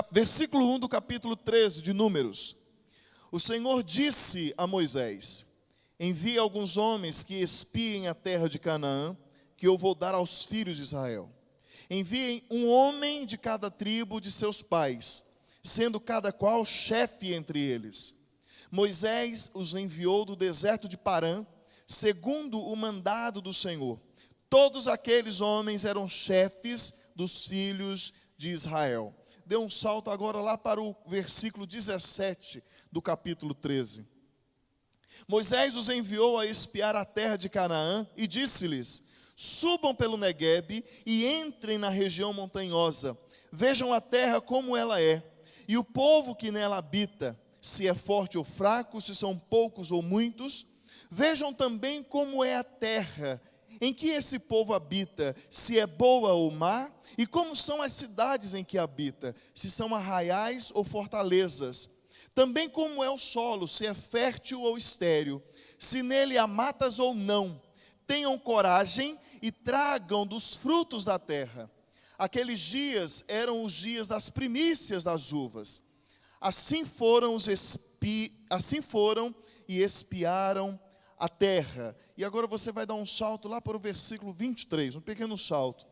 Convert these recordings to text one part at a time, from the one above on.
Versículo 1 do capítulo 13 de Números. O Senhor disse a Moisés: envie alguns homens que espiem a terra de Canaã, que eu vou dar aos filhos de Israel. Enviem um homem de cada tribo de seus pais, sendo cada qual chefe entre eles. Moisés os enviou do deserto de Parã, segundo o mandado do Senhor. Todos aqueles homens eram chefes dos filhos de Israel. Dê um salto agora lá para o versículo 17 do capítulo 13. Moisés os enviou a espiar a terra de Canaã e disse-lhes: subam pelo Neguebe e entrem na região montanhosa. Vejam a terra como ela é, e o povo que nela habita, se é forte ou fraco, se são poucos ou muitos. Vejam também como é a terra em que esse povo habita, se é boa ou má, e como são as cidades em que habita, se são arraiais ou fortalezas. Também como é o solo, se é fértil ou estéril, se nele há matas ou não. Tenham coragem e tragam dos frutos da terra. Aqueles dias eram os dias das primícias das uvas. Assim foram e espiaram a terra. E agora você vai dar um salto lá para o versículo 23, um pequeno salto.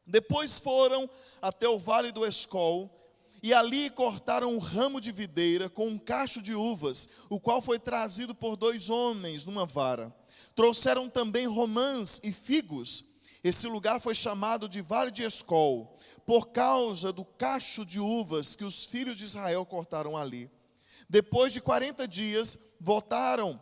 Depois foram até o vale do Escol, e ali cortaram um ramo de videira com um cacho de uvas, o qual foi trazido por 2 homens numa vara. Trouxeram também romãs e figos. Esse lugar foi chamado de Vale de Escol, por causa do cacho de uvas que os filhos de Israel cortaram ali. Depois de 40 dias, voltaram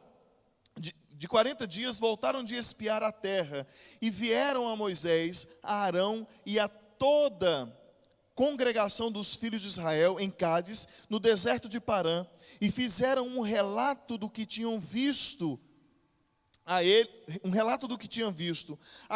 de espiar a terra, e vieram a Moisés, a Arão e a toda a congregação dos filhos de Israel em Cádiz, no deserto de Parã, e fizeram um relato do que tinham visto a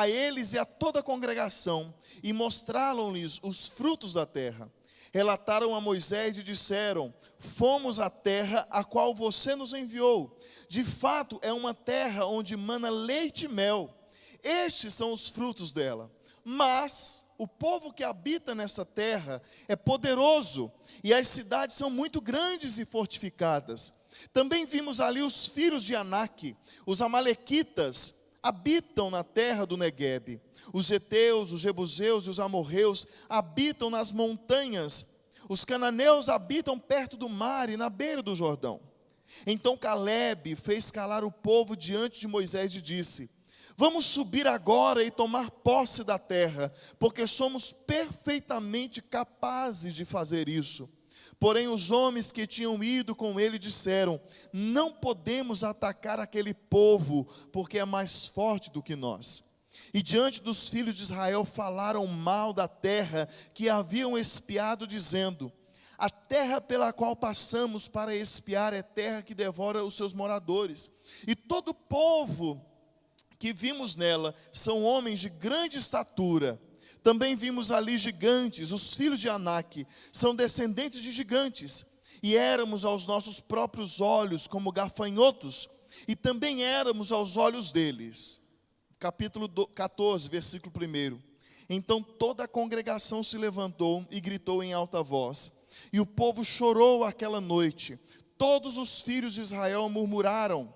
eles e a toda a congregação, e mostraram-lhes os frutos da terra. Relataram a Moisés e disseram: fomos à terra a qual você nos enviou. De fato é uma terra onde mana leite e mel. Estes são os frutos dela. Mas o povo que habita nessa terra é poderoso, e as cidades são muito grandes e fortificadas. Também vimos ali os filhos de Anak. Os amalequitas habitam na terra do Neguebe. Os heteus, os jebuseus e os amorreus habitam nas montanhas. Os cananeus habitam perto do mar e na beira do Jordão. Então Calebe fez calar o povo diante de Moisés e disse: vamos subir agora e tomar posse da terra, porque somos perfeitamente capazes de fazer isso. Porém os homens que tinham ido com ele disseram: não podemos atacar aquele povo, porque é mais forte do que nós. E diante dos filhos de Israel falaram mal da terra que haviam espiado, dizendo: a terra pela qual passamos para espiar é terra que devora os seus moradores, e todo o povo que vimos nela são homens de grande estatura. Também vimos ali gigantes, os filhos de Anak, são descendentes de gigantes, e éramos aos nossos próprios olhos como gafanhotos, e também éramos aos olhos deles. Capítulo 14, versículo 1. Então toda a congregação se levantou e gritou em alta voz, e o povo chorou aquela noite. Todos os filhos de Israel murmuraram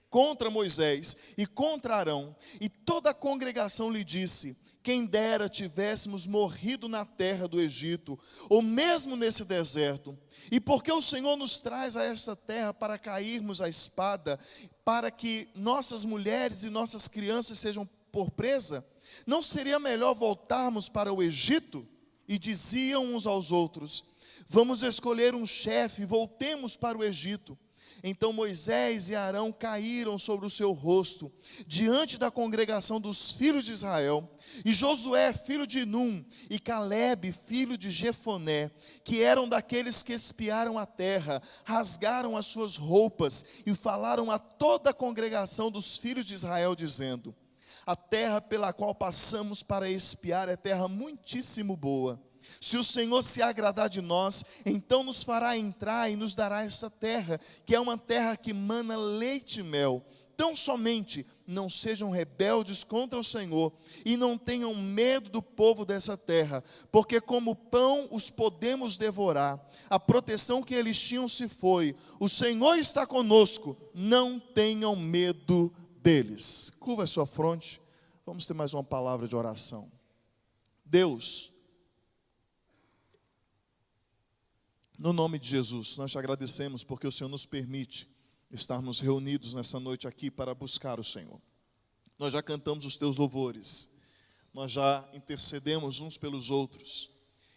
contra Moisés e contra Arão, e toda a congregação lhe disse: quem dera tivéssemos morrido na terra do Egito, ou mesmo nesse deserto. E porque o Senhor nos traz a esta terra para cairmos à espada, para que nossas mulheres e nossas crianças sejam por presa, não seria melhor voltarmos para o Egito? E diziam uns aos outros: vamos escolher um chefe e voltemos para o Egito. Então Moisés e Arão caíram sobre o seu rosto, diante da congregação dos filhos de Israel, e Josué, filho de Num, e Calebe, filho de Jefoné, que eram daqueles que espiaram a terra, rasgaram as suas roupas, e falaram a toda a congregação dos filhos de Israel, dizendo: a terra pela qual passamos para espiar é terra muitíssimo boa. Se o Senhor se agradar de nós, então nos fará entrar e nos dará essa terra, que é uma terra que mana leite e mel. tão somente não sejam rebeldes contra o Senhor e não tenham medo do povo dessa terra, porque como pão os podemos devorar, a proteção que eles tinham se foi, o Senhor está conosco, não tenham medo deles. Curva a sua fronte, vamos ter mais uma palavra de oração. Deus, no nome de Jesus, nós te agradecemos porque o Senhor nos permite estarmos reunidos nessa noite aqui para buscar o Senhor. Nós já cantamos os teus louvores, nós já intercedemos uns pelos outros,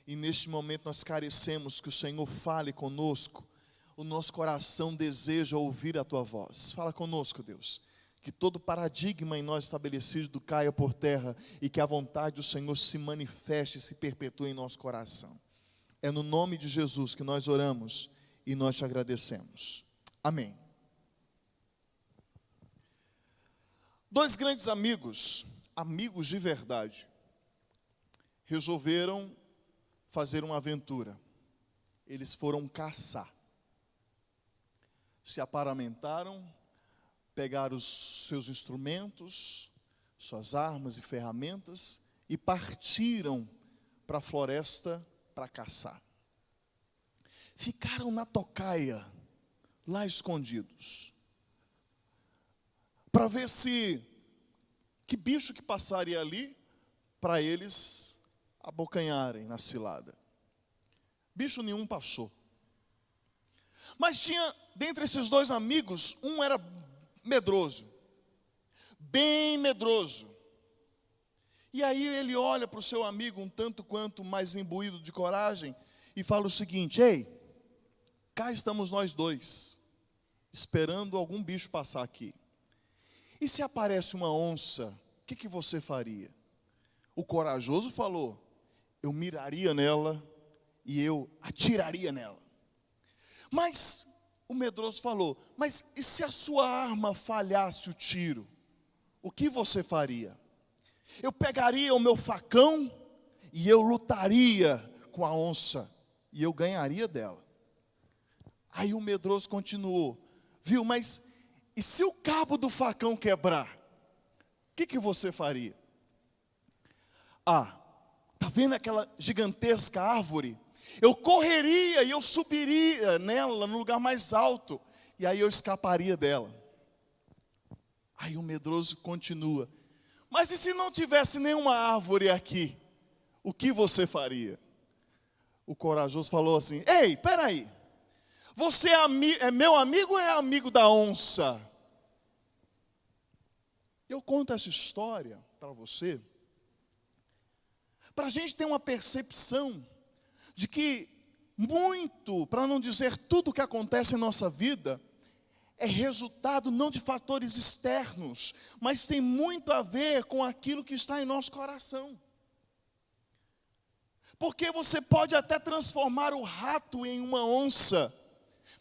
e neste momento nós carecemos que o Senhor fale conosco. O nosso coração deseja ouvir a tua voz. Fala conosco, Deus, que todo paradigma em nós estabelecido caia por terra e que a vontade do Senhor se manifeste e se perpetue em nosso coração. É no nome de Jesus que nós oramos e nós te agradecemos. Amém. Dois grandes amigos, amigos de verdade, resolveram fazer uma aventura. Eles foram caçar. Se aparamentaram, pegaram os seus instrumentos, suas armas e ferramentas e partiram para a floresta para caçar. Ficaram na tocaia, lá escondidos, para ver que bicho que passaria ali para eles abocanharem na cilada. Bicho nenhum passou. Mas tinha, dentre esses dois amigos, um era medroso, bem medroso. E aí ele olha para o seu amigo um tanto quanto mais imbuído de coragem e fala o seguinte: ei, cá estamos nós dois, esperando algum bicho passar aqui. E se aparece uma onça, o que você faria? O corajoso falou: eu miraria nela e eu atiraria nela. Mas o medroso falou: mas e se a sua arma falhasse o tiro? O que você faria? Eu pegaria o meu facão e eu lutaria com a onça e eu ganharia dela. Aí o medroso continuou: viu, mas e se o cabo do facão quebrar? O que você faria? Ah, tá vendo aquela gigantesca árvore? Eu correria e eu subiria nela no lugar mais alto, e aí eu escaparia dela. Aí o medroso continua: mas e se não tivesse nenhuma árvore aqui? O que você faria? O corajoso falou assim: ei, peraí, você é meu amigo ou é amigo da onça? Eu conto essa história para você, para a gente ter uma percepção de que muito, para não dizer tudo o que acontece em nossa vida, é resultado não de fatores externos, mas tem muito a ver com aquilo que está em nosso coração. Porque você pode até transformar o rato em uma onça,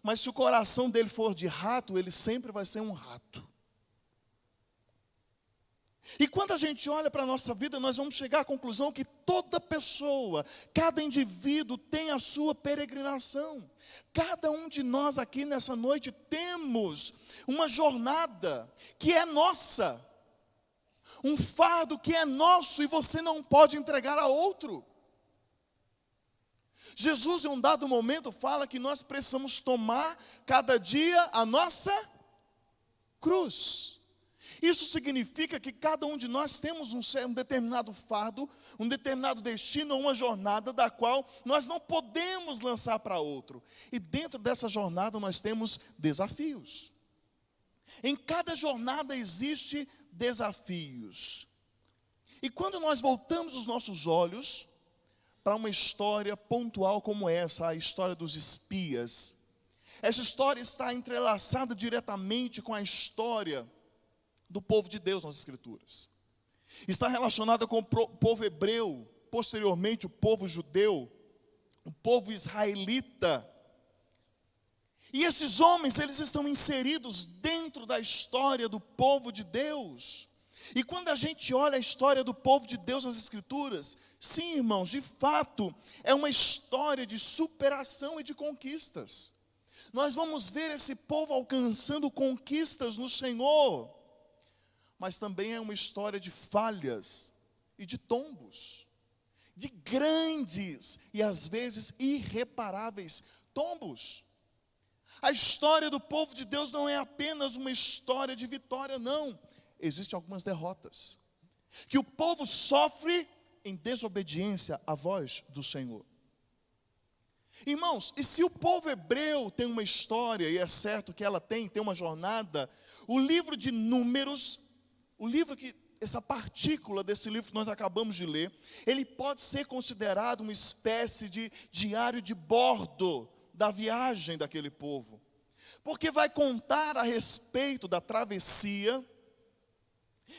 mas se o coração dele for de rato, ele sempre vai ser um rato. E quando a gente olha para a nossa vida, nós vamos chegar à conclusão que toda pessoa, cada indivíduo tem a sua peregrinação. Cada um de nós aqui nessa noite temos uma jornada que é nossa, um fardo que é nosso e você não pode entregar a outro. Jesus, em um dado momento, fala que nós precisamos tomar cada dia a nossa cruz. Isso significa que cada um de nós temos um determinado fardo, um determinado destino, uma jornada da qual nós não podemos lançar para outro. E dentro dessa jornada nós temos desafios. Em cada jornada existe desafios. E quando nós voltamos os nossos olhos para uma história pontual como essa, a história dos espias, essa história está entrelaçada diretamente com a história do povo de Deus nas Escrituras. Está relacionada com o povo hebreu, posteriormente o povo judeu, o povo israelita. E esses homens, eles estão inseridos dentro da história do povo de Deus. E quando a gente olha a história do povo de Deus nas Escrituras, sim, irmãos, de fato, é uma história de superação e de conquistas. Nós vamos ver esse povo alcançando conquistas no Senhor, mas também é uma história de falhas e de tombos, de grandes e às vezes irreparáveis tombos. A história do povo de Deus não é apenas uma história de vitória, não. Existem algumas derrotas que o povo sofre em desobediência à voz do Senhor. Irmãos, e se o povo hebreu tem uma história, e é certo que ela tem uma jornada, o livro de Números, essa partícula desse livro que nós acabamos de ler, ele pode ser considerado uma espécie de diário de bordo da viagem daquele povo, porque vai contar a respeito da travessia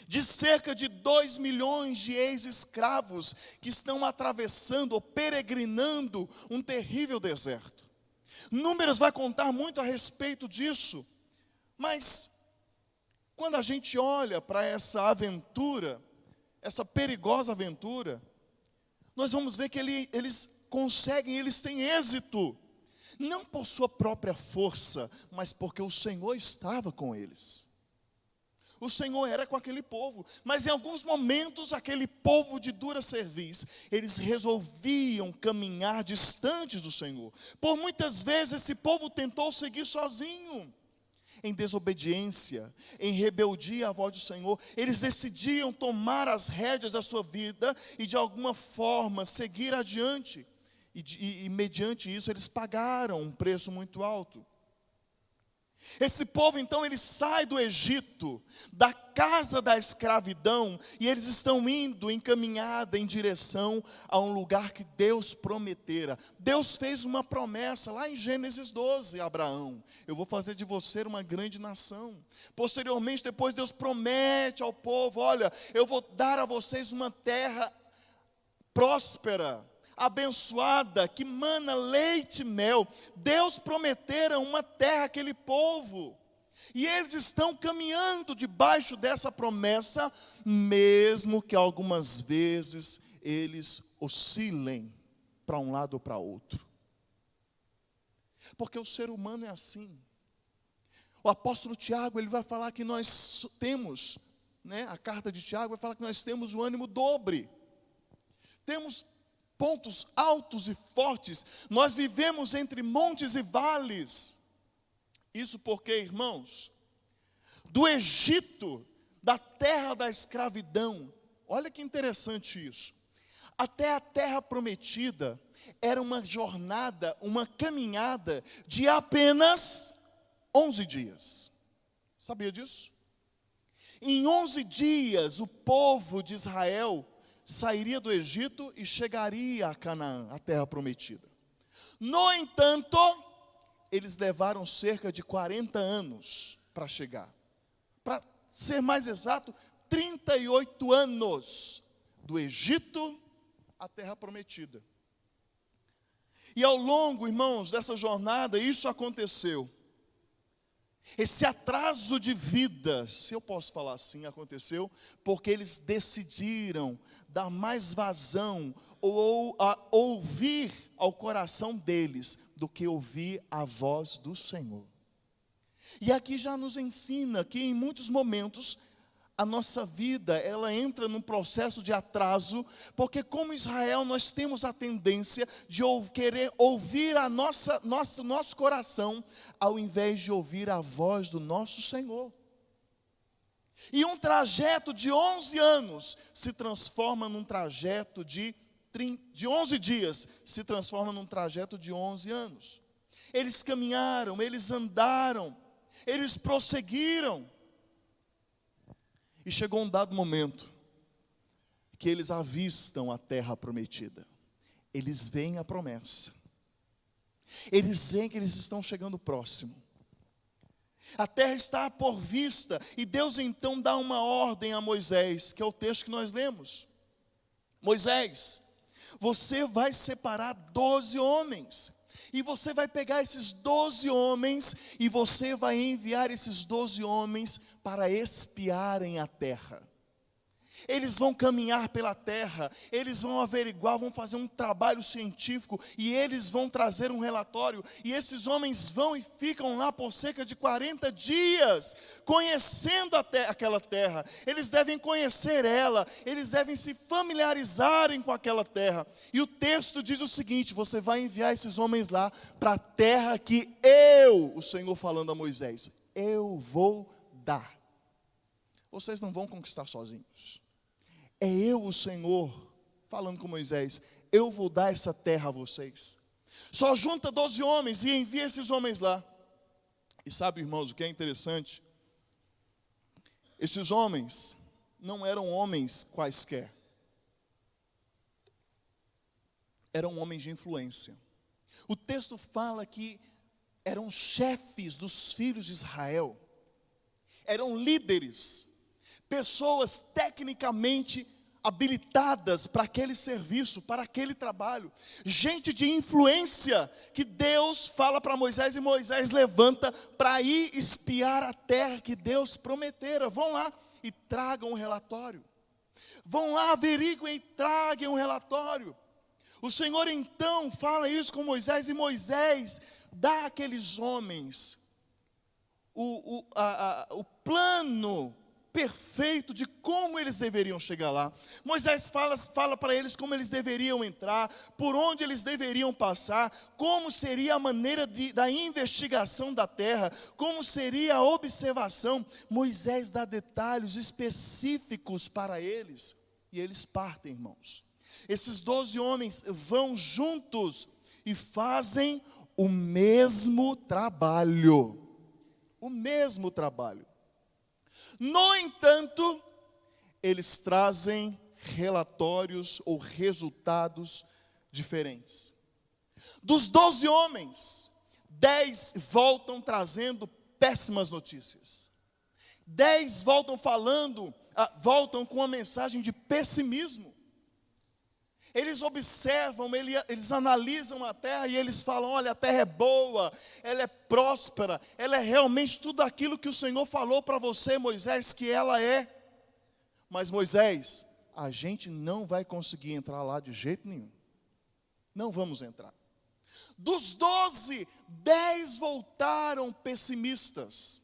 de cerca de 2 milhões de ex-escravos que estão atravessando ou peregrinando um terrível deserto. Números vai contar muito a respeito disso, mas quando a gente olha para essa aventura, essa perigosa aventura, nós vamos ver que eles conseguem, eles têm êxito, não por sua própria força, mas porque o Senhor estava com eles. O Senhor era com aquele povo, mas em alguns momentos, aquele povo de dura cerviz, eles resolviam caminhar distantes do Senhor. Por muitas vezes esse povo tentou seguir sozinho, em desobediência, em rebeldia à voz do Senhor. Eles decidiam tomar as rédeas da sua vida e de alguma forma seguir adiante. E mediante isso eles pagaram um preço muito alto. Esse povo então, ele sai do Egito, da casa da escravidão, e eles estão indo em caminhada em direção a um lugar que Deus prometera. Deus fez uma promessa lá em Gênesis 12 a Abraão: eu vou fazer de você uma grande nação. Posteriormente, depois Deus promete ao povo: olha, eu vou dar a vocês uma terra próspera, abençoada, que mana leite e mel. Deus prometera uma terra àquele povo, e eles estão caminhando debaixo dessa promessa, mesmo que algumas vezes eles oscilem para um lado ou para outro, porque o ser humano é assim. O apóstolo Tiago, ele vai falar que nós temos, a carta de Tiago vai falar que nós temos o ânimo dobre, temos pontos altos e fortes, nós vivemos entre montes e vales. Isso porque, irmãos, do Egito, da terra da escravidão, olha que interessante isso, até a terra prometida, era uma jornada, uma caminhada de apenas 11 dias. Sabia disso? Em 11 dias, o povo de Israel sairia do Egito e chegaria a Canaã, a terra prometida. No entanto, eles levaram cerca de 40 anos para chegar. Para ser mais exato, 38 anos do Egito à terra prometida. E ao longo, irmãos, dessa jornada, isso aconteceu. Esse atraso de vida, se eu posso falar assim, aconteceu porque eles decidiram dar mais vazão ou a ouvir ao coração deles do que ouvir a voz do Senhor. E aqui já nos ensina que em muitos momentos a nossa vida, ela entra num processo de atraso, porque como Israel nós temos a tendência de querer ouvir nosso coração, ao invés de ouvir a voz do nosso Senhor. E um trajeto de 11 anos se transforma num trajeto de 11 dias, se transforma num trajeto de 11 anos. Eles caminharam, eles andaram, eles prosseguiram. E chegou um dado momento que eles avistam a terra prometida. Eles veem a promessa. Eles veem que eles estão chegando próximo. A terra está por vista, e Deus então dá uma ordem a Moisés, que é o texto que nós lemos. Moisés, você vai separar 12 homens, e você vai pegar esses 12 homens, e você vai enviar esses 12 homens para espiarem a terra. Eles vão caminhar pela terra, eles vão averiguar, vão fazer um trabalho científico, e eles vão trazer um relatório, e esses homens vão e ficam lá por cerca de 40 dias, conhecendo aquela terra. Eles devem conhecer ela, eles devem se familiarizarem com aquela terra, e o texto diz o seguinte: você vai enviar esses homens lá, para a terra que eu, o Senhor falando a Moisés, eu vou dar. Vocês não vão conquistar sozinhos. É eu, o Senhor, falando com Moisés, eu vou dar essa terra a vocês. Só junta 12 homens e envia esses homens lá. E sabe, irmãos, o que é interessante? Esses homens não eram homens quaisquer. Eram homens de influência. O texto fala que eram chefes dos filhos de Israel. Eram líderes. Pessoas tecnicamente habilitadas para aquele serviço, para aquele trabalho. Gente de influência, que Deus fala para Moisés, e Moisés levanta para ir espiar a terra que Deus prometera. Vão lá e tragam um relatório. Vão lá, averiguem e tragam um relatório. O Senhor então fala isso com Moisés, e Moisés dá àqueles homens o plano perfeito de como eles deveriam chegar lá. Moisés fala para eles como eles deveriam entrar, por onde eles deveriam passar, como seria a maneira da investigação da terra, como seria a observação. Moisés dá detalhes específicos para eles, e eles partem, irmãos. Esses 12 homens vão juntos e fazem o mesmo trabalho. O mesmo trabalho. No entanto, eles trazem relatórios ou resultados diferentes. Dos 12 homens, 10 voltam trazendo péssimas notícias. 10 voltam voltam com uma mensagem de pessimismo. Eles observam, eles analisam a terra e eles falam: olha, a terra é boa, ela é próspera, ela é realmente tudo aquilo que o Senhor falou para você, Moisés, que ela é. Mas Moisés, a gente não vai conseguir entrar lá de jeito nenhum. Não vamos entrar. Dos 12, 10 voltaram pessimistas.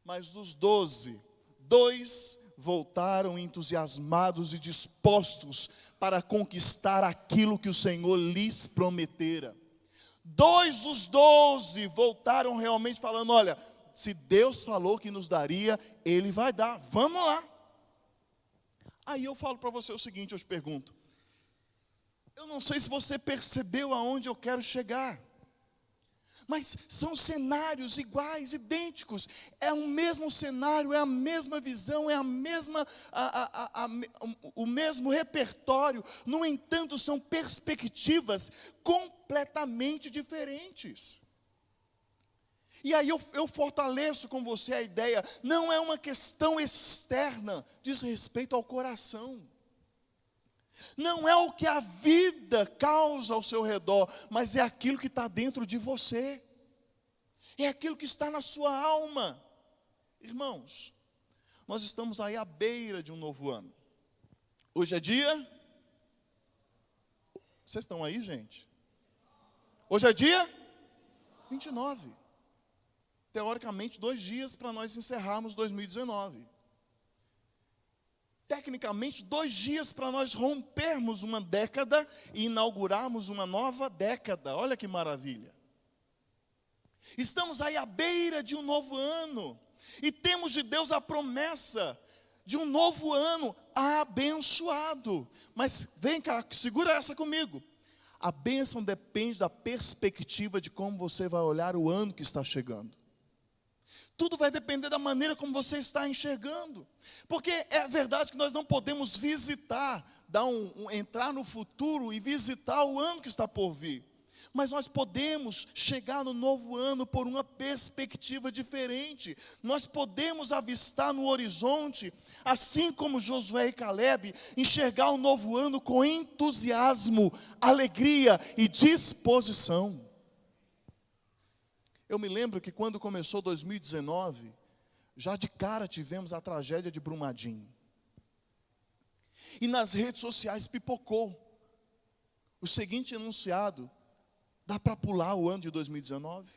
Mas dos 12, 2 voltaram entusiasmados e dispostos para conquistar aquilo que o Senhor lhes prometera. 2 dos 12 voltaram realmente falando: olha, se Deus falou que nos daria, Ele vai dar, vamos lá. Aí eu falo para você o seguinte, eu te pergunto: eu não sei se você percebeu aonde eu quero chegar, mas são cenários iguais, idênticos. É o mesmo cenário, é a mesma visão, é o mesmo repertório. No entanto, são perspectivas completamente diferentes. E aí eu fortaleço com você a ideia, não é uma questão externa, diz respeito ao coração. Não é o que a vida causa ao seu redor, mas é aquilo que está dentro de você. É aquilo que está na sua alma. Irmãos, nós estamos aí à beira de um novo ano. Hoje é dia... Vocês estão aí, gente? Hoje é dia 29. Teoricamente, 2 dias para nós encerrarmos 2019. Tecnicamente, 2 dias para nós rompermos uma década e inaugurarmos uma nova década. Olha que maravilha. Estamos aí à beira de um novo ano. E temos de Deus a promessa de um novo ano abençoado. Mas vem cá, segura essa comigo. A bênção depende da perspectiva de como você vai olhar o ano que está chegando. Tudo vai depender da maneira como você está enxergando. Porque é verdade que nós não podemos visitar, entrar no futuro e visitar o ano que está por vir. Mas nós podemos chegar no novo ano por uma perspectiva diferente. Nós podemos avistar no horizonte, assim como Josué e Caleb, enxergar o novo ano com entusiasmo, alegria e disposição. Eu me lembro que quando começou 2019, já de cara tivemos a tragédia de Brumadinho. E nas redes sociais pipocou o seguinte enunciado: dá para pular o ano de 2019?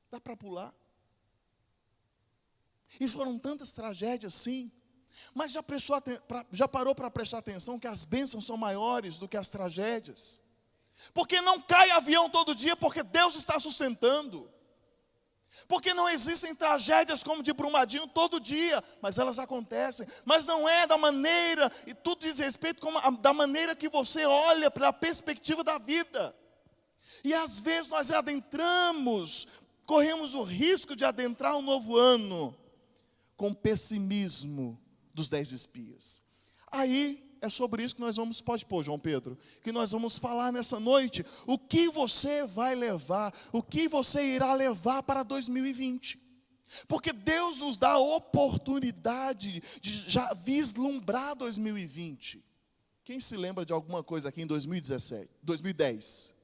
Dá para pular? E foram tantas tragédias, sim. Mas já parou para prestar atenção que as bênçãos são maiores do que as tragédias? Porque não cai avião todo dia, porque Deus está sustentando. Porque não existem tragédias como de Brumadinho todo dia, mas elas acontecem. Mas não é da maneira, e tudo diz respeito da maneira que você olha para a perspectiva da vida. E às vezes nós corremos o risco de adentrar um novo ano com pessimismo dos 10 espias. Aí é sobre isso que nós pode pôr, João Pedro, que nós vamos falar nessa noite. O que você vai levar, o que você irá levar para 2020. Porque Deus nos dá a oportunidade de já vislumbrar 2020. Quem se lembra de alguma coisa aqui em 2010?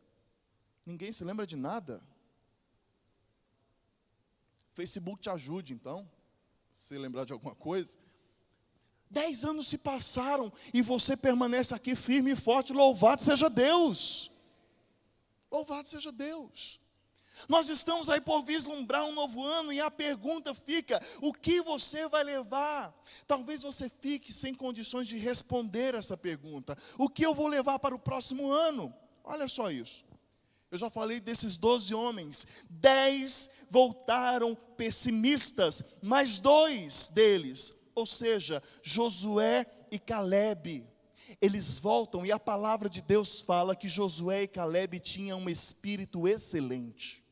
Ninguém se lembra de nada? Facebook te ajude então, se lembrar de alguma coisa. 10 anos se passaram e você permanece aqui firme e forte. Louvado seja Deus. Louvado seja Deus. Nós estamos aí por vislumbrar um novo ano e a pergunta fica: o que você vai levar? Talvez você fique sem condições de responder essa pergunta. O que eu vou levar para o próximo ano? Olha só isso. Eu já falei desses 12 homens. 10 voltaram pessimistas, mas 2 deles, ou seja, Josué e Calebe, eles voltam, e a palavra de Deus fala que Josué e Calebe tinham um espírito excelente.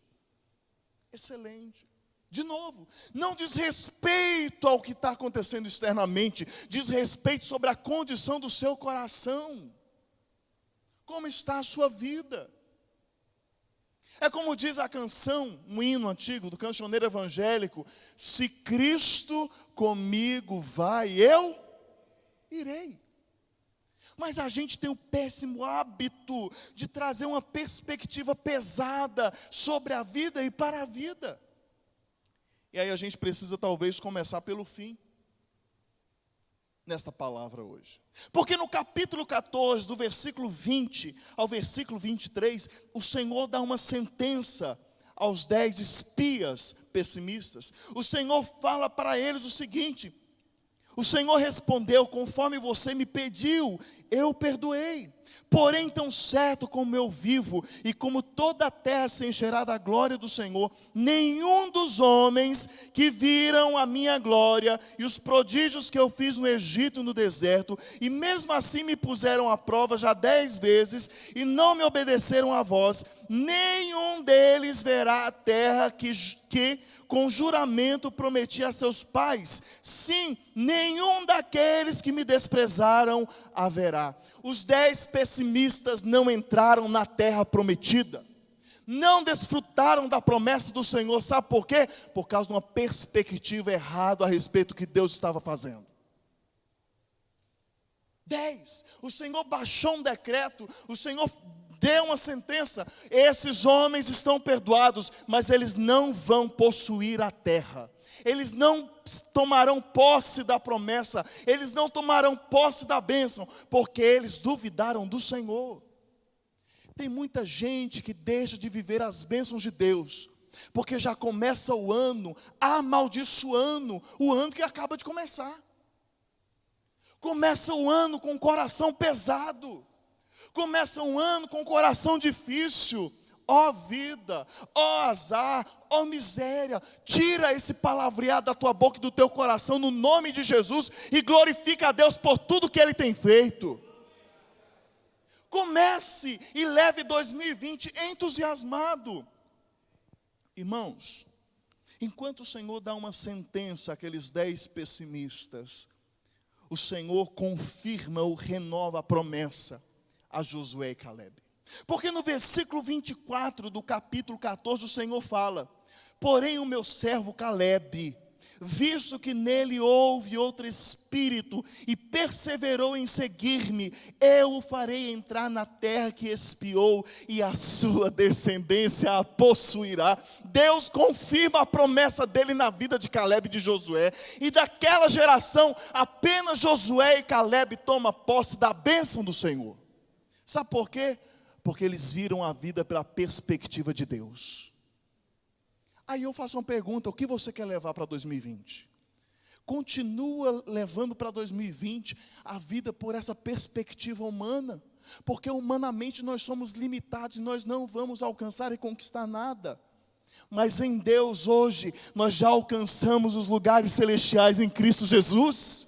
Excelente. De novo, não diz respeito ao que está acontecendo externamente, diz respeito sobre a condição do seu coração. Como está a sua vida? É como diz a canção, um hino antigo do cancioneiro evangélico: se Cristo comigo vai, eu irei. Mas a gente tem o péssimo hábito de trazer uma perspectiva pesada sobre a vida e para a vida. E aí a gente precisa talvez começar pelo fim, nesta palavra hoje. Porque no capítulo 14, do versículo 20 ao versículo 23, o Senhor dá uma sentença aos 10 espias pessimistas. O Senhor fala para eles o seguinte: o Senhor respondeu: conforme você me pediu, eu perdoei. Porém, tão certo como eu vivo, e como toda a terra se encherá da glória do Senhor, nenhum dos homens que viram a minha glória e os prodígios que eu fiz no Egito e no deserto, e mesmo assim me puseram à prova já 10 vezes, e não me obedeceram a voz, nenhum deles verá a terra que com juramento prometi a seus pais. Sim, nenhum daqueles que me desprezaram haverá. Os 10 pessimistas não entraram na terra prometida, não desfrutaram da promessa do Senhor. Sabe por quê? Por causa de uma perspectiva errada a respeito do que Deus estava fazendo. 10, o Senhor baixou um decreto, o Senhor deu uma sentença: esses homens estão perdoados, mas eles não vão possuir a terra. Eles não tomarão posse da promessa, eles não tomarão posse da bênção, porque eles duvidaram do Senhor. Tem muita gente que deixa de viver as bênçãos de Deus, porque já começa o ano amaldiçoando o ano que acaba de começar. Começa o ano com o coração pesado, começa um ano com o coração difícil. Ó vida, ó azar, ó miséria, tira esse palavreado da tua boca e do teu coração no nome de Jesus e glorifica a Deus por tudo que Ele tem feito. Comece e leve 2020 entusiasmado. Irmãos, enquanto o Senhor dá uma sentença àqueles 10 pessimistas, o Senhor confirma ou renova a promessa a Josué e Calebe. Porque no versículo 24 do capítulo 14 o Senhor fala: porém o meu servo Calebe visto que nele houve outro espírito e perseverou em seguir-me, eu o farei entrar na terra que espiou e a sua descendência a possuirá. Deus confirma a promessa dele na vida de Caleb e de Josué, e daquela geração apenas Josué e Caleb tomam posse da bênção do Senhor. Sabe por quê? Porque eles viram a vida pela perspectiva de Deus. Aí eu faço uma pergunta: o que você quer levar para 2020? Continua levando para 2020 a vida por essa perspectiva humana, porque humanamente nós somos limitados e nós não vamos alcançar e conquistar nada. Mas em Deus hoje nós já alcançamos os lugares celestiais em Cristo Jesus.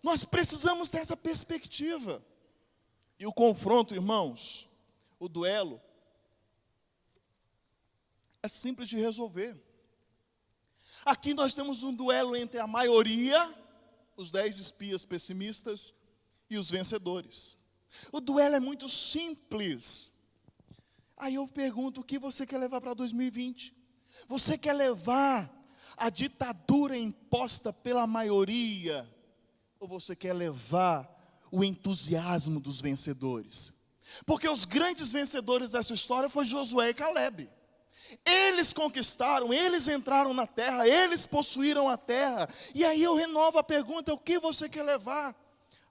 Nós precisamos ter essa perspectiva. E o confronto, irmãos, o duelo, é simples de resolver. Aqui nós temos um duelo entre a maioria, os 10 espias pessimistas, e os vencedores. O duelo é muito simples. Aí eu pergunto: o que você quer levar para 2020? Você quer levar a ditadura imposta pela maioria? Ou você quer levar o entusiasmo dos vencedores? Porque os grandes vencedores dessa história foram Josué e Caleb. Eles conquistaram, eles entraram na terra, eles possuíram a terra. E aí eu renovo a pergunta: o que você quer levar?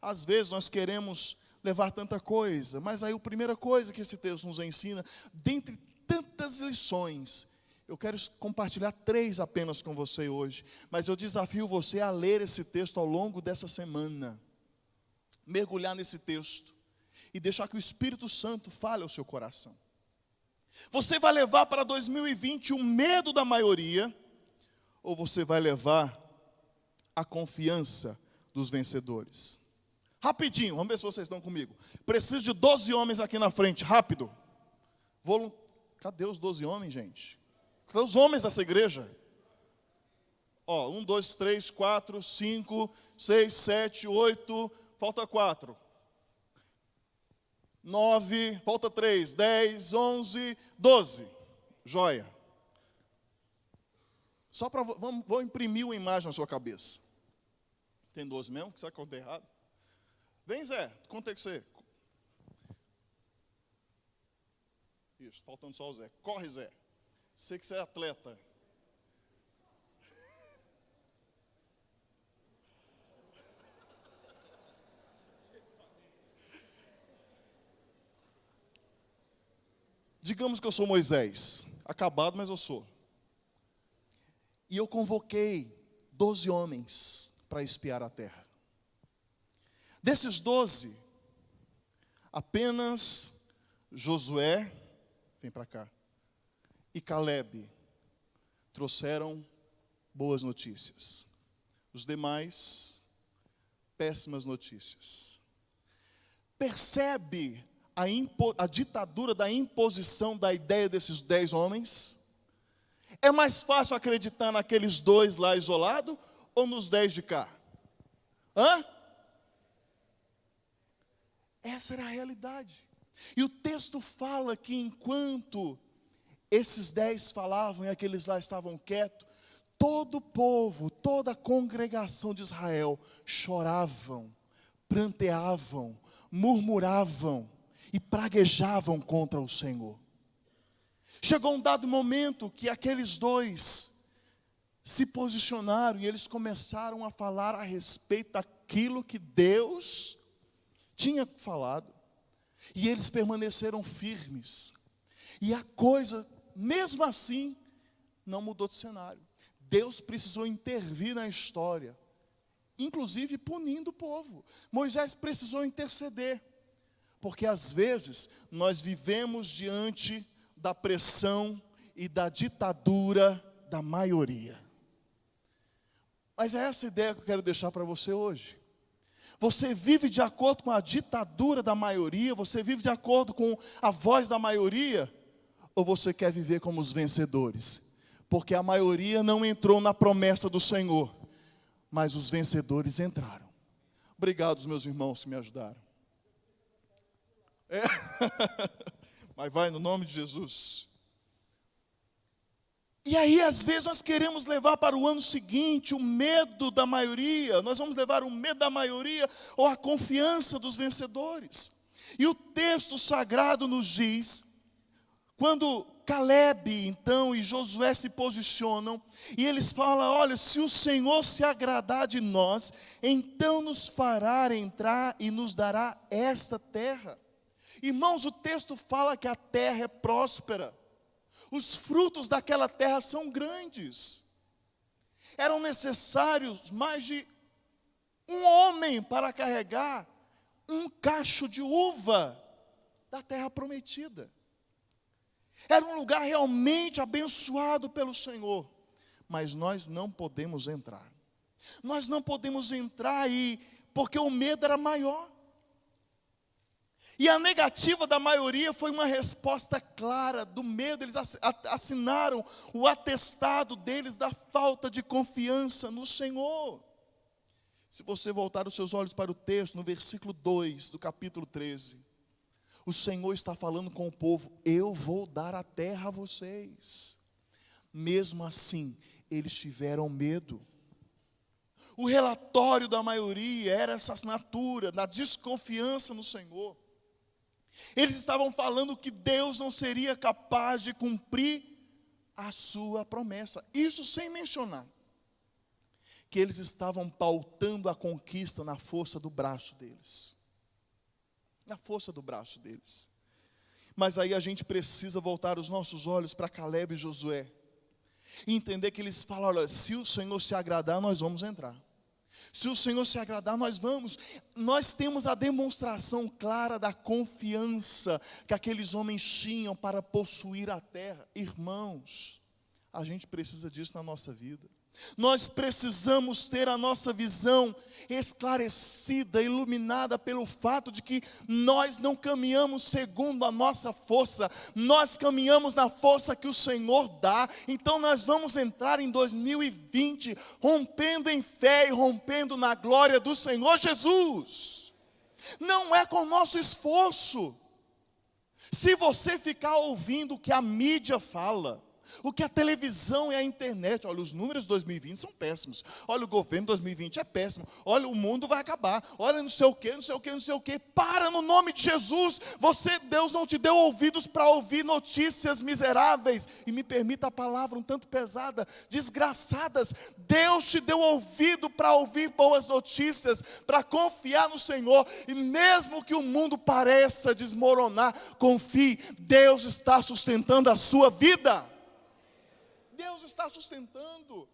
Às vezes nós queremos levar tanta coisa, mas aí a primeira coisa que esse texto nos ensina, dentre tantas lições, eu quero compartilhar 3 apenas com você hoje, mas eu desafio você a ler esse texto ao longo dessa semana, mergulhar nesse texto e deixar que o Espírito Santo fale ao seu coração. Você vai levar para 2020 o medo da maioria, ou você vai levar a confiança dos vencedores? Rapidinho, vamos ver se vocês estão comigo. Preciso de 12 homens aqui na frente, rápido. Cadê os 12 homens, gente? Cadê os homens dessa igreja? 1, 2, 3, 4, 5, 6, 7, 8, falta 4. 9, falta 3, 10, 11, 12. Joia. Só para, vou imprimir uma imagem na sua cabeça. Tem 12 mesmo? Será que eu contei errado? Vem, Zé, contei com você. Isso, faltando só o Zé. Corre, Zé. Sei que você é atleta. Digamos que eu sou Moisés, acabado, mas eu sou. E eu convoquei 12 homens para espiar a terra. Desses 12, apenas Josué, vem para cá, e Caleb trouxeram boas notícias. Os demais, péssimas notícias. Percebe a ditadura da imposição da ideia desses 10 homens? É mais fácil acreditar naqueles 2 lá isolados ou nos 10 de cá? Essa era a realidade. E o texto fala que enquanto esses 10 falavam e aqueles lá estavam quietos, todo o povo, toda a congregação de Israel choravam, pranteavam, murmuravam e praguejavam contra o Senhor. Chegou um dado momento que aqueles 2 se posicionaram e eles começaram a falar a respeito daquilo que Deus tinha falado. E eles permaneceram firmes. E a coisa, mesmo assim, não mudou de cenário. Deus precisou intervir na história, inclusive punindo o povo. Moisés precisou interceder, porque às vezes nós vivemos diante da pressão e da ditadura da maioria. Mas é essa ideia que eu quero deixar para você hoje. Você vive de acordo com a ditadura da maioria? Você vive de acordo com a voz da maioria? Ou você quer viver como os vencedores? Porque a maioria não entrou na promessa do Senhor, mas os vencedores entraram. Obrigado, meus irmãos, que me ajudaram. Mas vai no nome de Jesus. E aí, às vezes, nós queremos levar para o ano seguinte o medo da maioria. Nós vamos levar o medo da maioria ou a confiança dos vencedores. E o texto sagrado nos diz, quando Calebe, então, e Josué se posicionam, e eles falam: olha, se o Senhor se agradar de nós, então nos fará entrar e nos dará esta terra. Irmãos, o texto fala que a terra é próspera. Os frutos daquela terra são grandes. Eram necessários mais de um homem para carregar um cacho de uva da terra prometida. Era um lugar realmente abençoado pelo Senhor. Mas nós não podemos entrar. Nós não podemos entrar aí, porque o medo era maior. E a negativa da maioria foi uma resposta clara do medo. Eles assinaram o atestado deles da falta de confiança no Senhor. Se você voltar os seus olhos para o texto, no versículo 2 do capítulo 13, o Senhor está falando com o povo: eu vou dar a terra a vocês. Mesmo assim, eles tiveram medo. O relatório da maioria era essa assinatura da desconfiança no Senhor. Eles estavam falando que Deus não seria capaz de cumprir a sua promessa. Isso sem mencionar que eles estavam pautando a conquista na força do braço deles. Na força do braço deles. Mas aí a gente precisa voltar os nossos olhos para Calebe e Josué. E entender que eles falam: olha, se o Senhor se agradar, nós vamos entrar. Se o Senhor se agradar, nós vamos. Nós temos a demonstração clara da confiança que aqueles homens tinham para possuir a terra. Irmãos, a gente precisa disso na nossa vida. Nós precisamos ter a nossa visão esclarecida, iluminada pelo fato de que nós não caminhamos segundo a nossa força, nós caminhamos na força que o Senhor dá. Então nós vamos entrar em 2020 rompendo em fé e rompendo na glória do Senhor Jesus. Não é com o nosso esforço. Se você ficar ouvindo o que a mídia fala, o que a televisão e a internet, olha, os números de 2020 são péssimos, olha, o governo de 2020 é péssimo, olha, o mundo vai acabar, olha, não sei o que, não sei o que, não sei o que. Para, no nome de Jesus. Deus não te deu ouvidos para ouvir notícias miseráveis, e me permita a palavra um tanto pesada, desgraçadas. Deus te deu ouvido para ouvir boas notícias, para confiar no Senhor. E mesmo que o mundo pareça desmoronar, confie, Deus está sustentando a sua vida. Deus está sustentando.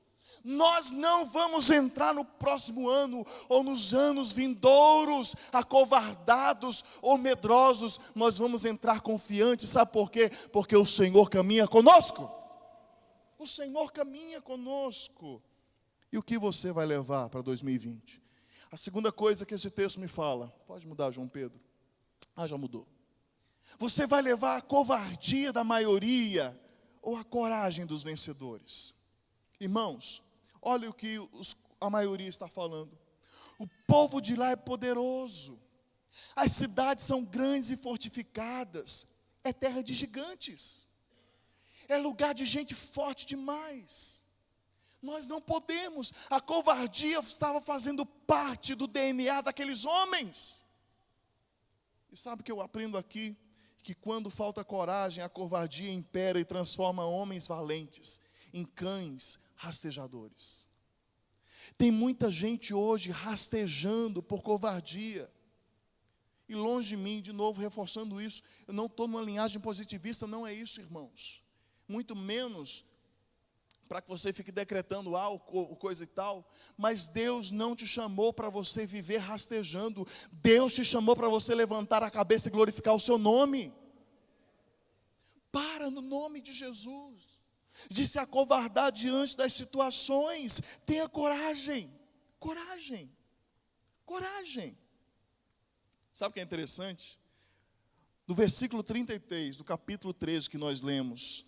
Nós não vamos entrar no próximo ano, ou nos anos vindouros, acovardados ou medrosos. Nós vamos entrar confiantes. Sabe por quê? Porque o Senhor caminha conosco. O Senhor caminha conosco. E o que você vai levar para 2020? A segunda coisa que esse texto me fala, pode mudar, João Pedro? Já mudou. Você vai levar a covardia da maioria ou a coragem dos vencedores? Irmãos, olha o que a maioria está falando. O povo de lá é poderoso, as cidades são grandes e fortificadas, é terra de gigantes, é lugar de gente forte demais. Nós não podemos. A covardia estava fazendo parte do DNA daqueles homens. E sabe o que eu aprendo aqui? Que quando falta coragem, a covardia impera e transforma homens valentes em cães rastejadores. Tem muita gente hoje rastejando por covardia. E longe de mim, de novo reforçando isso, eu não estou numa linhagem positivista, não é isso, irmãos. Muito menos para que você fique decretando algo, coisa e tal. Mas Deus não te chamou para você viver rastejando. Deus te chamou para você levantar a cabeça e glorificar o seu nome. Para, no nome de Jesus, de se acovardar diante das situações. Tenha coragem, coragem, coragem. Sabe o que é interessante? No versículo 33 do capítulo 13 que nós lemos,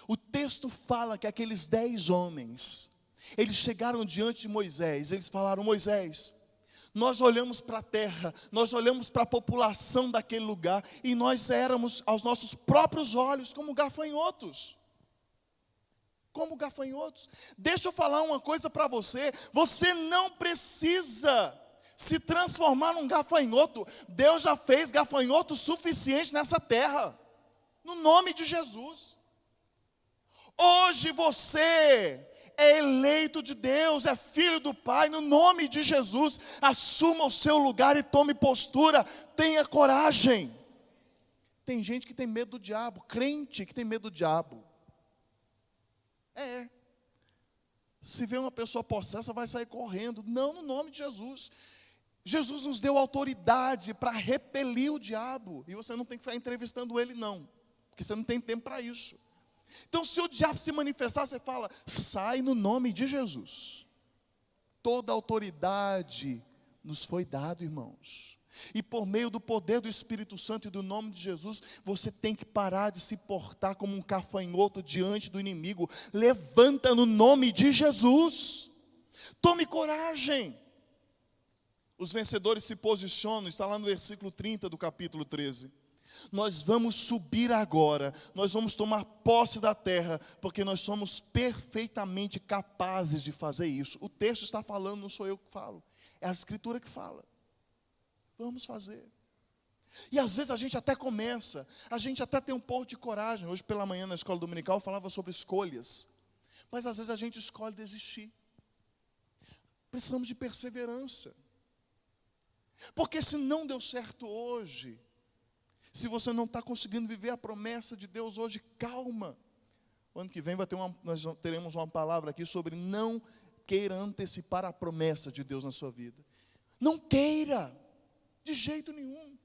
o texto fala que aqueles 10 homens, eles chegaram diante de Moisés, eles falaram: Moisés, nós olhamos para a terra, nós olhamos para a população daquele lugar, e nós éramos aos nossos próprios olhos como gafanhotos. como gafanhotos. Deixa eu falar uma coisa para você, você não precisa se transformar num gafanhoto. Deus já fez gafanhoto suficiente nessa terra, no nome de Jesus. Hoje você é eleito de Deus, é filho do Pai, no nome de Jesus. Assuma o seu lugar e tome postura, tenha coragem. Tem gente que tem medo do diabo, crente que tem medo do diabo. Se vê uma pessoa possessa, vai sair correndo. Não, no nome de Jesus. Jesus nos deu autoridade para repelir o diabo. E você não tem que ficar entrevistando ele, não. Porque você não tem tempo para isso. Então, se o diabo se manifestar, você fala, sai no nome de Jesus. Toda autoridade nos foi dada, irmãos. E por meio do poder do Espírito Santo e do nome de Jesus, você tem que parar de se portar como um gafanhoto diante do inimigo. Levanta no nome de Jesus. Tome coragem. Os vencedores se posicionam, está lá no versículo 30 do capítulo 13. Nós vamos subir agora, nós vamos tomar posse da terra, porque nós somos perfeitamente capazes de fazer isso. O texto está falando, não sou eu que falo, é a Escritura que fala. Vamos fazer. E às vezes a gente até começa, a gente até tem um pouco de coragem. Hoje pela manhã na escola dominical eu falava sobre escolhas, mas às vezes a gente escolhe desistir. Precisamos de perseverança, porque se não deu certo hoje, se você não está conseguindo viver a promessa de Deus hoje, calma. O ano que vem nós teremos uma palavra aqui sobre não queira antecipar a promessa de Deus na sua vida. Não queira, de jeito nenhum.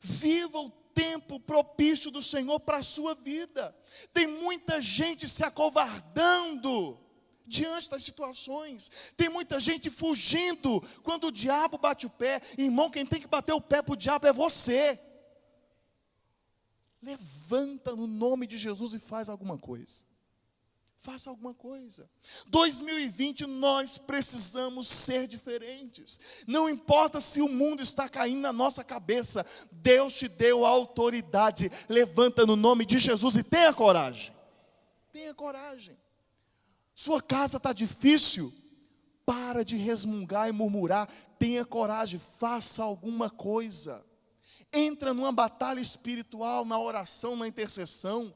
Viva o tempo propício do Senhor para a sua vida. Tem muita gente se acovardando diante das situações. Tem muita gente fugindo quando o diabo bate o pé. Irmão, quem tem que bater o pé para o diabo é você. Levanta no nome de Jesus e faz alguma coisa. Faça alguma coisa. 2020 nós precisamos ser diferentes. Não importa se o mundo está caindo na nossa cabeça, Deus te deu autoridade. Levanta no nome de Jesus e tenha coragem. Tenha coragem. Sua casa está difícil, para de resmungar e murmurar. Tenha coragem, faça alguma coisa. Entra numa batalha espiritual, na oração, na intercessão.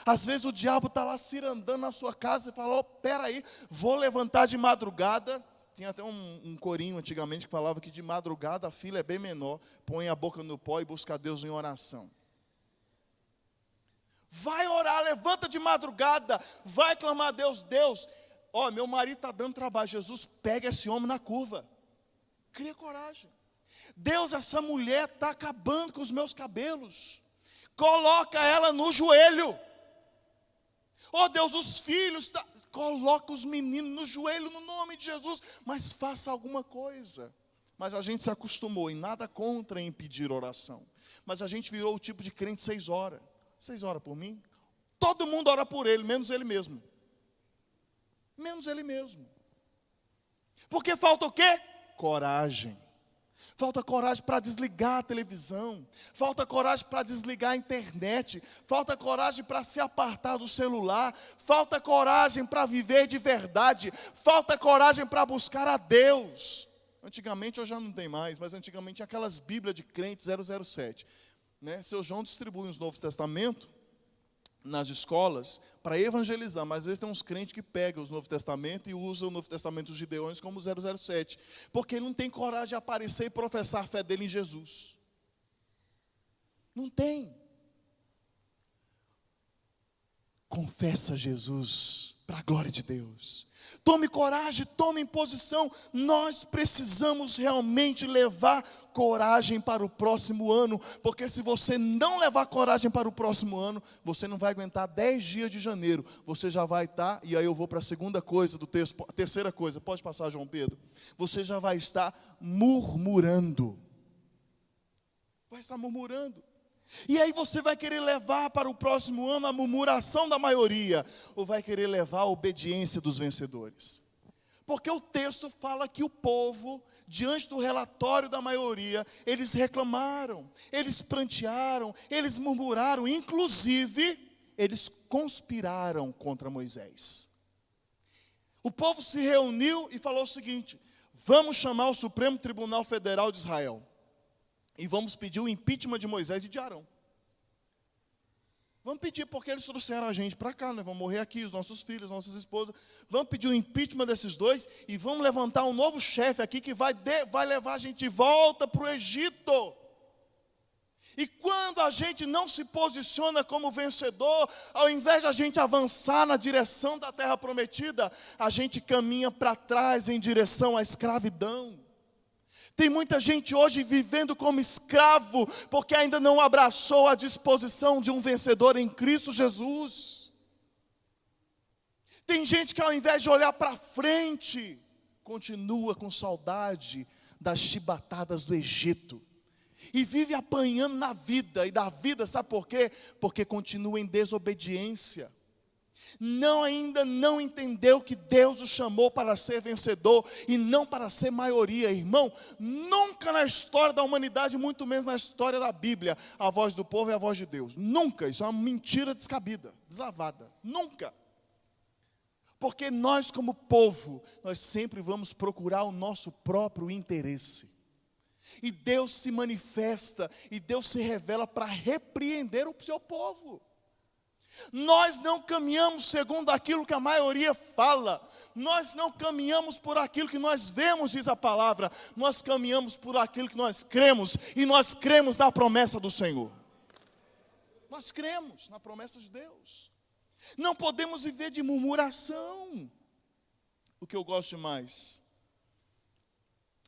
Às vezes o diabo está lá cirandando na sua casa e fala, peraí, vou levantar de madrugada. Tinha até um corinho antigamente que falava que de madrugada a fila é bem menor. Põe a boca no pó e busca a Deus em oração. Vai orar, levanta de madrugada, vai clamar a Deus. Deus, meu marido está dando trabalho. Jesus, pega esse homem na curva. Cria coragem. Deus, essa mulher está acabando com os meus cabelos. Coloca ela no joelho. Deus, os filhos, coloca os meninos no joelho no nome de Jesus. Mas faça alguma coisa. Mas a gente se acostumou, e nada contra em pedir oração. Mas a gente virou o tipo de crente 6 horas. 6 horas por mim? Todo mundo ora por ele, menos ele mesmo. Menos ele mesmo. Porque falta o quê? Coragem. Falta coragem para desligar a televisão. Falta coragem para desligar a internet. Falta coragem para se apartar do celular. Falta coragem para viver de verdade. Falta coragem para buscar a Deus. Antigamente, hoje já não tem mais, mas antigamente tinha aquelas Bíblias de crente 007. Seu João distribui os Novos Testamentos nas escolas para evangelizar, mas às vezes tem uns crentes que pegam os Novo Testamento e usam o Novo Testamento dos Gideões como 007, porque ele não tem coragem de aparecer e professar a fé dele em Jesus. Não tem. Confessa Jesus para a glória de Deus. Tome coragem, tome posição. Nós precisamos realmente levar coragem para o próximo ano, porque se você não levar coragem para o próximo ano, você não vai aguentar 10 dias de janeiro. Você já vai estar, e aí eu vou para a segunda coisa do texto, a terceira coisa, pode passar, João Pedro. Você já vai estar murmurando. Vai estar murmurando. E aí você vai querer levar para o próximo ano a murmuração da maioria, ou vai querer levar a obediência dos vencedores? Porque o texto fala que o povo, diante do relatório da maioria, eles reclamaram, eles prantearam, eles murmuraram, inclusive, eles conspiraram contra Moisés. O povo se reuniu e falou o seguinte: vamos chamar o Supremo Tribunal Federal de Israel e vamos pedir o impeachment de Moisés e de Arão. Vamos pedir, porque eles trouxeram a gente para cá, nós vamos morrer aqui, os nossos filhos, nossas esposas. Vamos pedir o impeachment desses dois e vamos levantar um novo chefe aqui que vai levar a gente de volta para o Egito. E quando a gente não se posiciona como vencedor, ao invés de a gente avançar na direção da terra prometida, a gente caminha para trás em direção à escravidão. Tem muita gente hoje vivendo como escravo, porque ainda não abraçou a disposição de um vencedor em Cristo Jesus. Tem gente que ao invés de olhar para frente, continua com saudade das chibatadas do Egito. E vive apanhando na vida, e da vida, sabe por quê? Porque continua em desobediência. Ainda não entendeu que Deus o chamou para ser vencedor e não para ser maioria. Irmão, nunca na história da humanidade, muito menos na história da Bíblia, a voz do povo é a voz de Deus. Nunca, isso é uma mentira descabida, deslavada. Nunca. Porque nós como povo, nós sempre vamos procurar o nosso próprio interesse. E Deus se manifesta, e Deus se revela para repreender o seu povo. Nós não caminhamos segundo aquilo que a maioria fala. Nós não caminhamos por aquilo que nós vemos, diz a palavra. Nós caminhamos por aquilo que nós cremos. E nós cremos na promessa do Senhor. Nós cremos na promessa de Deus. Não podemos viver de murmuração. O que eu gosto demais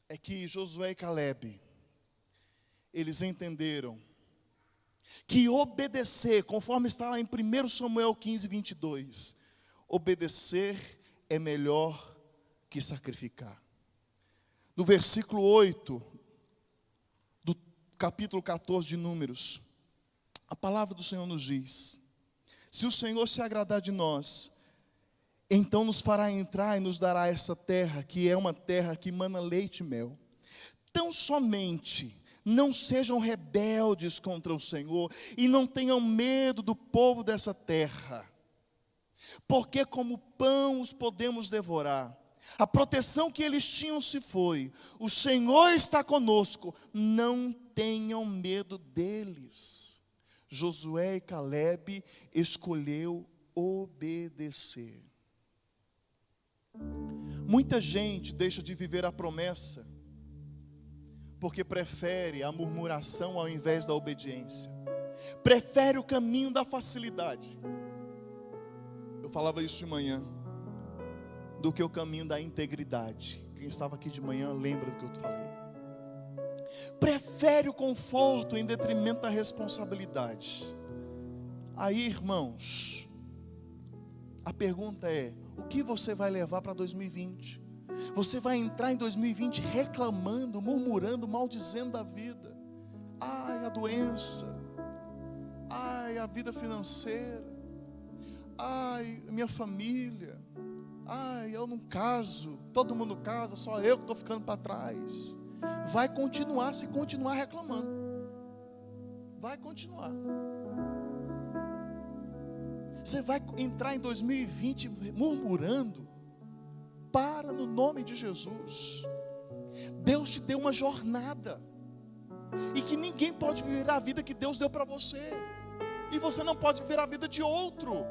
é que Josué e Caleb, eles entenderam que obedecer, conforme está lá em 1 Samuel 15, 22, obedecer é melhor que sacrificar. No versículo 8, do capítulo 14 de Números, a palavra do Senhor nos diz: se o Senhor se agradar de nós, então nos fará entrar e nos dará essa terra, que é uma terra que mana leite e mel. Tão somente não sejam rebeldes contra o Senhor e não tenham medo do povo dessa terra, porque como pão os podemos devorar. A proteção que eles tinham se foi. O Senhor está conosco, não tenham medo deles. Josué e Caleb escolheu obedecer. Muita gente deixa de viver a promessa porque prefere a murmuração ao invés da obediência. Prefere o caminho da facilidade. Eu falava isso de manhã, do que o caminho da integridade. Quem estava aqui de manhã lembra do que eu falei. Prefere o conforto em detrimento da responsabilidade. Aí, irmãos, a pergunta é: o que você vai levar para 2020? Você vai entrar em 2020 reclamando, murmurando, maldizendo da vida. Ai, a doença. Ai, a vida financeira. Ai, minha família. Ai, eu não caso. Todo mundo casa, só eu que estou ficando para trás. Vai continuar, se continuar reclamando. Vai continuar. Você vai entrar em 2020 murmurando. Para no nome de Jesus. Deus te deu uma jornada, e que ninguém pode viver a vida que Deus deu para você, e você não pode viver a vida de outro.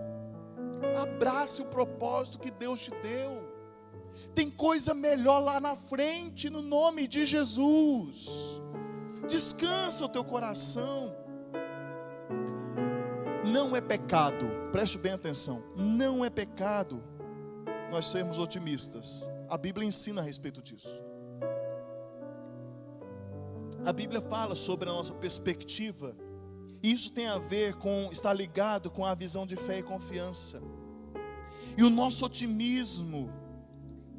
Abrace o propósito que Deus te deu. Tem coisa melhor lá na frente, no nome de Jesus. Descansa o teu coração. Não é pecado, preste bem atenção, não é pecado nós sermos otimistas. A Bíblia ensina a respeito disso. A Bíblia fala sobre a nossa perspectiva, e isso tem a ver com, está ligado com a visão de fé e confiança. E o nosso otimismo,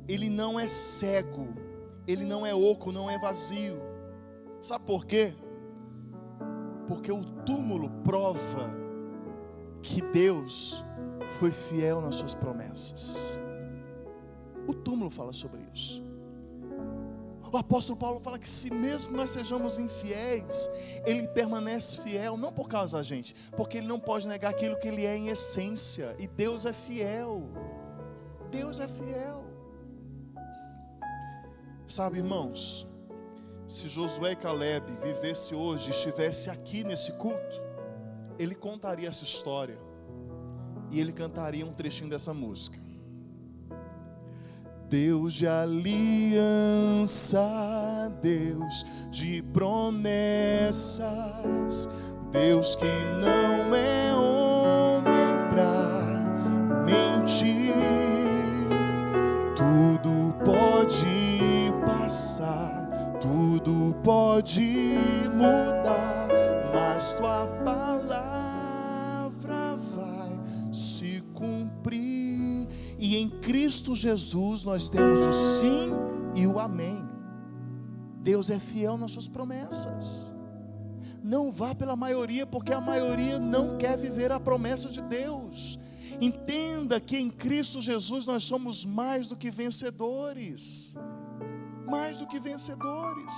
ele não é cego, ele não é oco, não é vazio. Sabe por quê? Porque o túmulo prova que Deus foi fiel nas suas promessas. O túmulo fala sobre isso. O apóstolo Paulo fala que se mesmo nós sejamos infiéis, Ele permanece fiel, não por causa da gente, porque Ele não pode negar aquilo que Ele é em essência, e Deus é fiel. Deus é fiel. Sabe, irmãos, se Josué e Caleb vivesse hoje, estivesse aqui nesse culto, ele contaria essa história e ele cantaria um trechinho dessa música. Deus de aliança, Deus de promessas, Deus que não é homem pra mentir, tudo pode passar, tudo pode mudar, mas tua palavra vai se cumprir. E em Cristo Jesus nós temos o sim e o amém. Deus é fiel nas suas promessas. Não vá pela maioria, porque a maioria não quer viver a promessa de Deus. Entenda que em Cristo Jesus nós somos mais do que vencedores. Mais do que vencedores.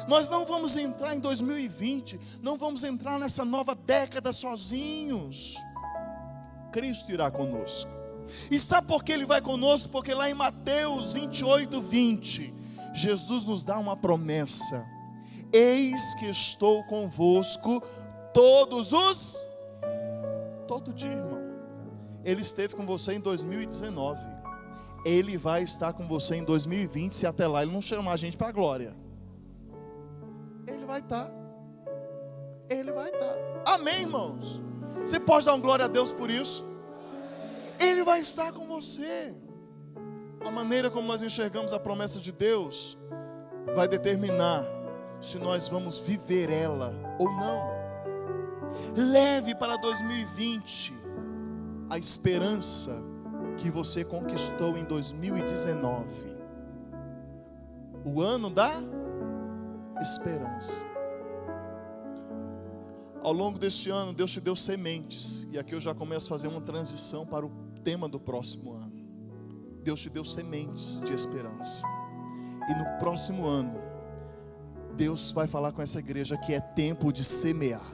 Nós não vamos entrar em 2020, não vamos entrar nessa nova década sozinhos. Cristo irá conosco. E sabe por que Ele vai conosco? Porque lá em Mateus 28:20, Jesus nos dá uma promessa: eis que estou convosco todo dia, irmão. Ele esteve com você em 2019, Ele vai estar com você em 2020, se até lá Ele não chamar a gente para a glória. Ele vai estar. Amém, irmãos? Você pode dar uma glória a Deus por isso? Ele vai estar com você. A maneira como nós enxergamos a promessa de Deus vai determinar se nós vamos viver ela ou não. Leve para 2020 a esperança que você conquistou em 2019. O ano da esperança. Ao longo deste ano, Deus te deu sementes. E aqui eu já começo a fazer uma transição para o tema do próximo ano. Deus te deu sementes de esperança. E no próximo ano, Deus vai falar com essa igreja que é tempo de semear.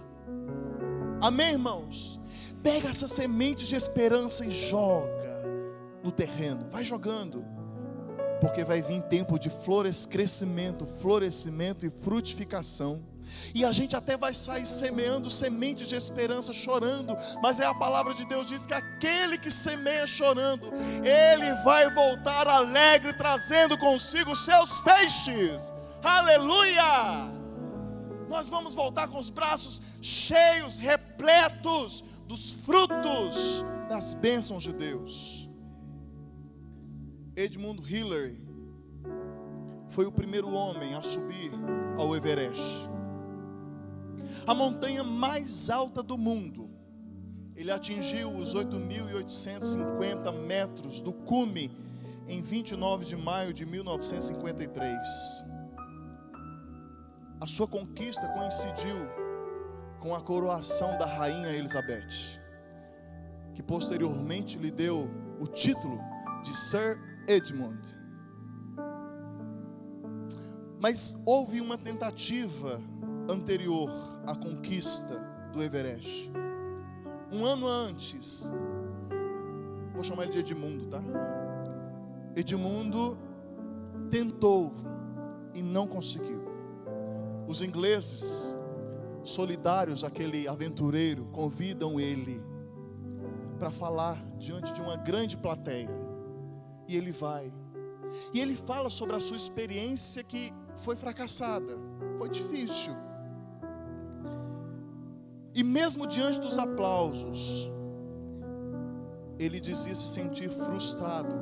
Amém, irmãos? Pega essa semente de esperança e joga no terreno. Vai jogando. Porque vai vir tempo de florescimento e frutificação. E a gente até vai sair semeando sementes de esperança, chorando, mas a palavra de Deus diz que aquele que semeia chorando, ele vai voltar alegre, trazendo consigo os seus feixes. Aleluia! Nós vamos voltar com os braços cheios, repletos dos frutos das bênçãos de Deus. Edmund Hillary foi o primeiro homem a subir ao Everest, a montanha mais alta do mundo. Ele atingiu os 8.850 metros do cume em 29 de maio de 1953. A sua conquista coincidiu com a coroação da rainha Elizabeth, que posteriormente lhe deu o título de Sir Edmund. Mas houve uma tentativa anterior à conquista do Everest. Um ano antes, vou chamar ele de Edmundo, tá? Edmundo tentou e não conseguiu. Os ingleses, solidários àquele aventureiro, convidam ele para falar diante de uma grande plateia. E ele vai. E ele fala sobre a sua experiência que foi fracassada, foi difícil. E mesmo diante dos aplausos, ele dizia se sentir frustrado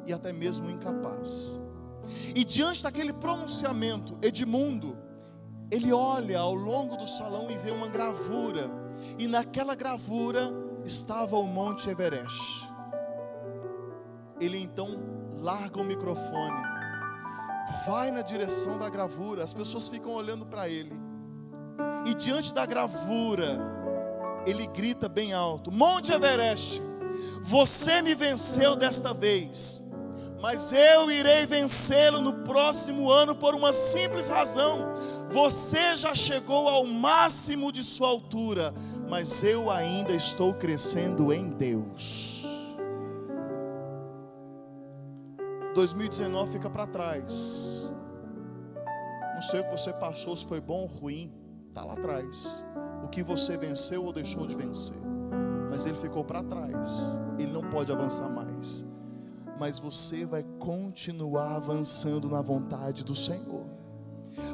e até mesmo incapaz. E diante daquele pronunciamento, Edmundo, ele olha ao longo do salão e vê uma gravura. E naquela gravura estava o Monte Everest. Ele então larga o microfone, vai na direção da gravura. As pessoas ficam olhando para ele. E diante da gravura, ele grita bem alto: Monte Everest, você me venceu desta vez, mas eu irei vencê-lo no próximo ano por uma simples razão: você já chegou ao máximo de sua altura, mas eu ainda estou crescendo em Deus. 2019 fica para trás. Não sei o que você passou, se foi bom ou ruim, está lá atrás. O que você venceu ou deixou de vencer, mas ele ficou para trás, ele não pode avançar mais. Mas você vai continuar avançando na vontade do Senhor,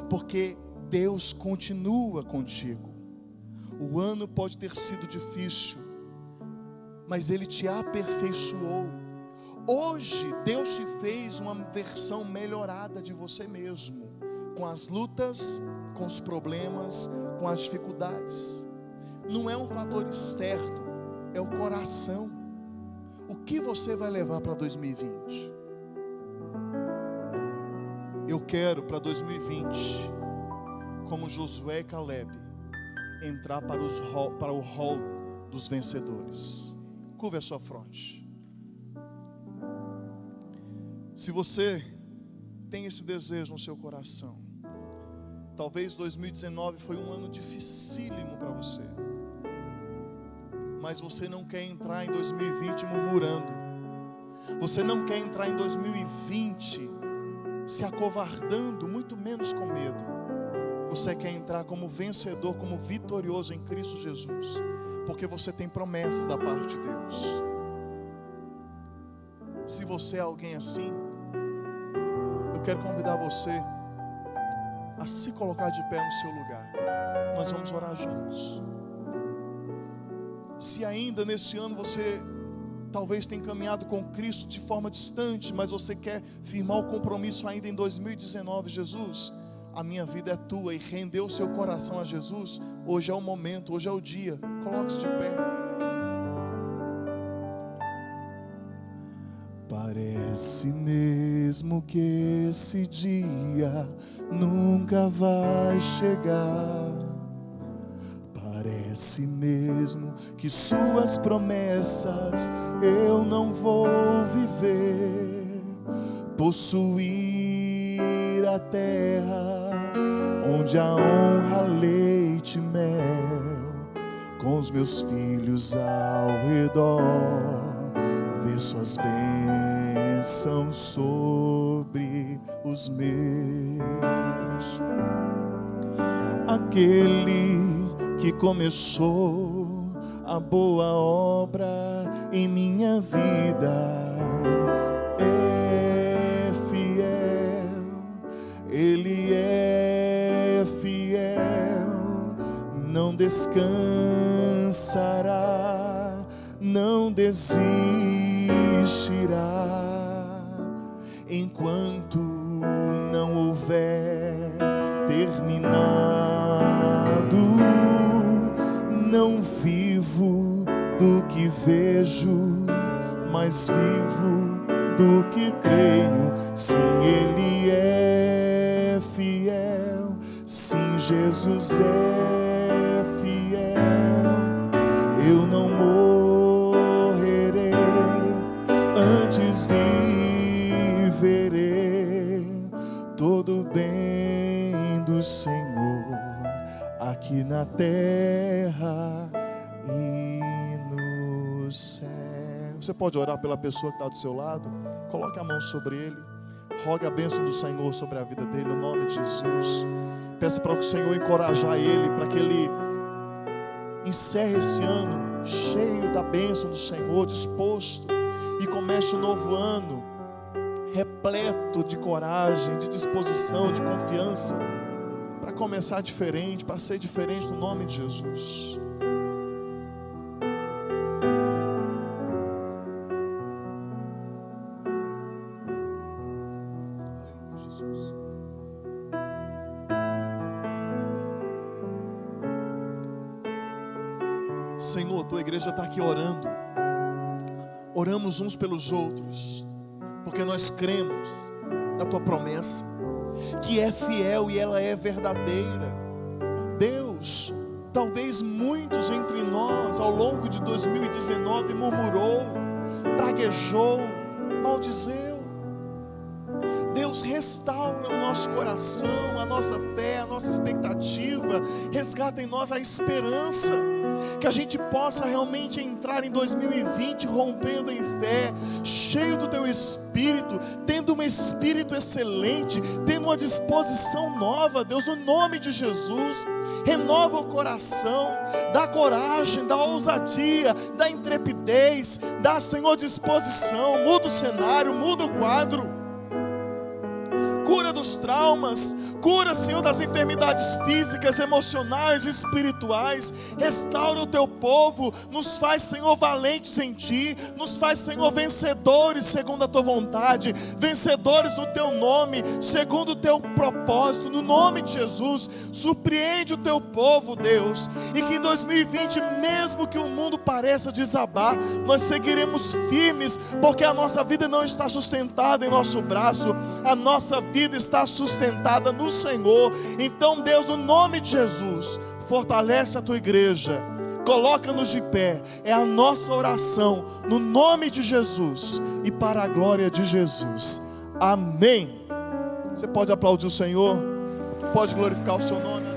porque Deus continua contigo. O ano pode ter sido difícil, mas Ele te aperfeiçoou. Hoje Deus te fez uma versão melhorada de você mesmo, com as lutas, com os problemas, com as dificuldades. Não é um fator externo, é o coração. O que você vai levar para 2020? Eu quero para 2020, como Josué e Caleb, entrar para o hall dos vencedores. Curva a sua fronte. Se você tem esse desejo no seu coração, talvez 2019 foi um ano dificílimo para você, mas você não quer entrar em 2020 murmurando. Você não quer entrar em 2020 se acovardando, muito menos com medo. Você quer entrar como vencedor, como vitorioso em Cristo Jesus, porque você tem promessas da parte de Deus. Se você é alguém assim, eu quero convidar você a se colocar de pé no seu lugar. Nós vamos orar juntos. Se ainda nesse ano você talvez tenha caminhado com Cristo de forma distante, mas você quer firmar o compromisso ainda em 2019, Jesus, a minha vida é tua, e rendeu o seu coração a Jesus, hoje é o momento, hoje é o dia. Coloque-se de pé. Parece mesmo que esse dia nunca vai chegar. Parece mesmo que suas promessas eu não vou viver. Possuir a terra onde a honra, leite e mel, com os meus filhos ao redor, ver suas bênçãos sobre os meus. Aquele que começou a boa obra em minha vida é fiel, Ele é fiel, não descansará, não desistirá, enquanto não houver terminado. Não vivo do que vejo, mas vivo do que creio. Sim, Ele é fiel, sim, Jesus é fiel. Eu não morrerei, antes viverei todo o bem do Senhor aqui na terra e no céu. Você pode orar pela pessoa que está do seu lado? Coloque a mão sobre ele, rogue a bênção do Senhor sobre a vida dele, no nome de Jesus. Peça para o Senhor encorajar ele, para que ele encerre esse ano cheio da bênção do Senhor, disposto, e comece um novo ano repleto de coragem, de disposição, de confiança, para começar diferente, para ser diferente, no nome de Jesus. Jesus. Senhor, tua igreja está aqui orando. Oramos uns pelos outros, porque nós cremos na tua promessa, que é fiel e ela é verdadeira. Deus, talvez muitos entre nós ao longo de 2019 murmurou, praguejou, maldizeu. Deus, Deus, restaura o nosso coração, a nossa fé, a nossa expectativa, resgata em nós a esperança, que a gente possa realmente entrar em 2020 rompendo em fé, cheio do Teu Espírito, tendo um espírito excelente, tendo uma disposição nova, Deus, no nome de Jesus. Renova o coração, dá coragem, dá ousadia, dá intrepidez, dá, Senhor, disposição, muda o cenário, muda o quadro. Cura dos traumas, cura, Senhor, das enfermidades físicas, emocionais, espirituais. Restaura o Teu povo, nos faz, Senhor, valentes em Ti, nos faz, Senhor, vencedores segundo a Tua vontade, vencedores no Teu nome, segundo o Teu propósito, no nome de Jesus. Surpreende o Teu povo, Deus, e que em 2020, mesmo que o mundo pareça desabar, nós seguiremos firmes, porque a nossa vida não está sustentada em nosso braço, a nossa vida está sustentada no Senhor. Então, Deus, no nome de Jesus, fortalece a Tua igreja, coloca-nos de pé, é a nossa oração, no nome de Jesus e para a glória de Jesus, amém. Você pode aplaudir o Senhor, pode glorificar o Seu nome.